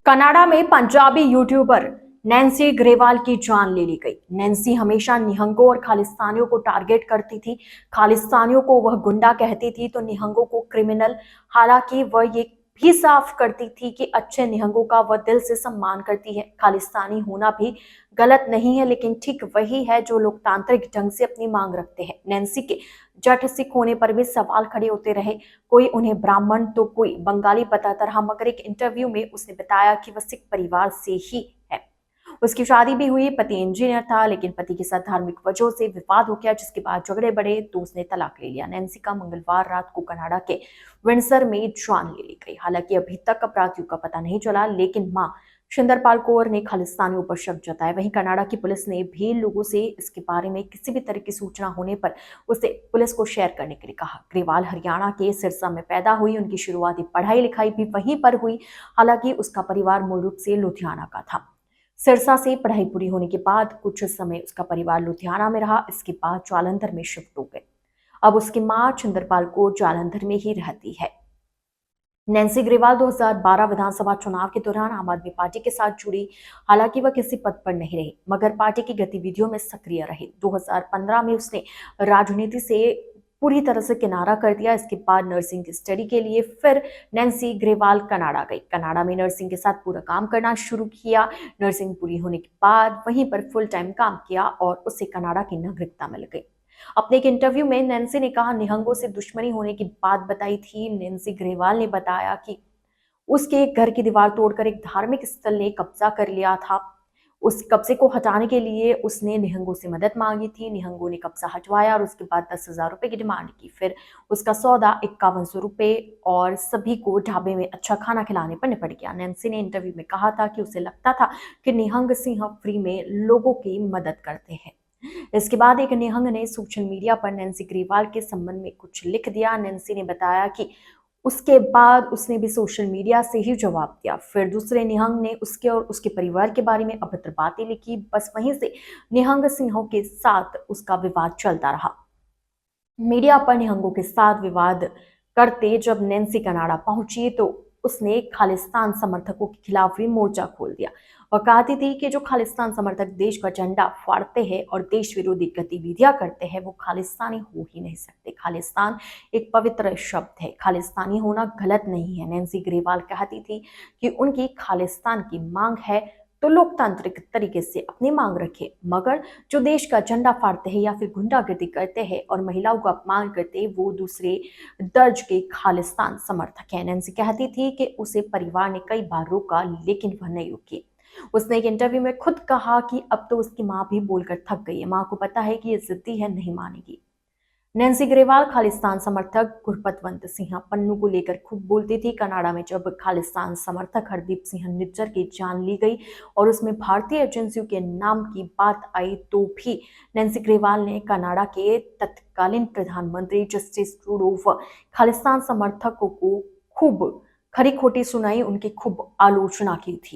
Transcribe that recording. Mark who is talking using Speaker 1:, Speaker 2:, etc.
Speaker 1: Canada में Punjabi YouTuber Nancy Grewal की जान ले ली गई। नैन्सी हमेशा निहंगों और खालिस्तानियों को टारगेट करती थी। खालिस्तानियों को वह गुंडा कहती थी तो निहंगों को क्रिमिनल। हालांकि वह ये भी साफ करती थी कि अच्छे निहंगों का वह दिल से सम्मान करती है। खालिस्तानी होना भी गलत नहीं है, लेकिन ठीक वही है जो लोकतांत्रिक ढंग से अपनी मांग रखते हैं। नैन्सी के जट सिख होने पर भी सवाल खड़े होते रहे। कोई उन्हें ब्राह्मण तो कोई बंगाली बताता रहा, मगर एक इंटरव्यू में उसने बताया कि वह सिख परिवार से ही है। उसकी शादी भी हुई, पति इंजीनियर था, लेकिन पति के साथ धार्मिक वजहों से विवाद हो गया, जिसके बाद झगड़े बढ़े तो उसने तलाक ले लिया। नैन्सी का मंगलवार रात को कनाडा के विंडसर में जान ले ली गई। हालांकि अभी तक अपराधियों का पता नहीं चला, लेकिन मां शिंदरपाल कौर ने खालिस्तानियों पर शक जताया। वहीं कनाडा की पुलिस ने भी लोगों से इसके बारे में किसी भी तरह की सूचना होने पर उसे पुलिस को शेयर करने के लिए कहा। ग्रेवाल हरियाणा के सिरसा में पैदा हुई। उनकी शुरुआती पढ़ाई लिखाई भी वहीं पर हुई। हालांकि उसका परिवार मूल रूप से लुधियाना का था। सिरसा से पढ़ाई पूरी होने के बाद कुछ समय उसका परिवार लुधियाना में रहा। इसके बाद जालंधर में शिफ्ट हो गए। अब उसकी मां छिंदरपाल कौर जालंधर में ही रहती है। नैन्सी ग्रेवाल 2012 विधानसभा चुनाव के दौरान आम आदमी पार्टी के साथ जुड़ी। हालांकि वह किसी पद पर नहीं रही, मगर पार्टी की गतिविधियों में सक्रिय रही। 2015 में उसने राजनीति से पूरी तरह से किनारा कर दिया। इसके बाद नर्सिंग की स्टडी के लिए फिर नैन्सी ग्रेवाल कनाडा गई। कनाडा में नर्सिंग के साथ पूरा काम करना शुरू किया। नर्सिंग पूरी होने के बाद वहीं पर फुल टाइम काम किया और उसे कनाडा की नागरिकता मिल गई। अपने एक इंटरव्यू में नैन्सी ने कहा, निहंगों से दुश्मनी होने की बात बताई थी। नैन्सी ग्रेवाल ने बताया कि उसके घर की दीवार तोड़कर एक धार्मिक स्थल ने कब्जा कर लिया था। उस कब्जे को हटाने के लिए उसने निहंगों से मदद मांगी थी। निहंगों ने कब्जा हटवाया और उसके बाद 10,000 रुपए की डिमांड की। फिर उसका सौदा 5100 रुपए और सभी को ढाबे में अच्छा खाना खिलाने पर निपट गया। नैन्सी ने इंटरव्यू में कहा था कि उसे लगता था कि निहंग सिंह फ्री में लोगों की मदद करते हैं। इसके बाद एक निहंग ने सोशल मीडिया पर नैन्सी ग्रेवाल के संबंध में कुछ लिख दिया। नैन्सी ने बताया कि उसके बाद उसने भी सोशल मीडिया से ही जवाब दिया। फिर दूसरे निहंग ने उसके और उसके परिवार के बारे में अभद्र बातें लिखी। बस वहीं से निहंग सिंहों के साथ उसका विवाद चलता रहा। मीडिया पर निहंगों के साथ विवाद करते जब नैन्सी कनाडा पहुंची तो उसने खालिस्तान समर्थकों के खिलाफ भी मोर्चा खोल दिया। वह कहती थी कि जो खालिस्तान समर्थक देश का झंडा फाड़ते हैं और देश विरोधी गतिविधियां करते हैं वो खालिस्तानी हो ही नहीं सकते। खालिस्तान एक पवित्र शब्द है, खालिस्तानी होना गलत नहीं है। नैन्सी ग्रेवाल कहती थी कि उनकी खालिस्तान की मांग है तो लोकतांत्रिक तरीके से अपनी मांग रखे, मगर जो देश का झंडा फाड़ते हैं या फिर गुंडागर्दी करते हैं और महिलाओं का अपमान करते हैं वो दूसरे दर्ज के खालिस्तान समर्थक हैं। नैन्सी कहती थी कि उसे परिवार ने कई बार रोका, लेकिन वह नहीं रुकी। उसने एक इंटरव्यू में खुद कहा कि अब तो उसकी मां भी बोलकर थक गई है। मां को पता है कि ये जिद्दी है, नहीं मानेगी। नैन्सी ग्रेवाल खालिस्तान समर्थक गुरपतवंत सिंह पन्नू को लेकर खूब बोलती थी। कनाडा में जब खालिस्तान समर्थक हरदीप सिंह निज्जर की जान ली गई और उसमें भारतीय एजेंसियों के नाम की बात आई तो भी नैन्सी ग्रेवाल ने कनाडा के तत्कालीन प्रधानमंत्री जस्टिस ट्रूडो खालिस्तान समर्थकों को खूब खरी खोटी सुनाई, उनकी खूब आलोचना की थी।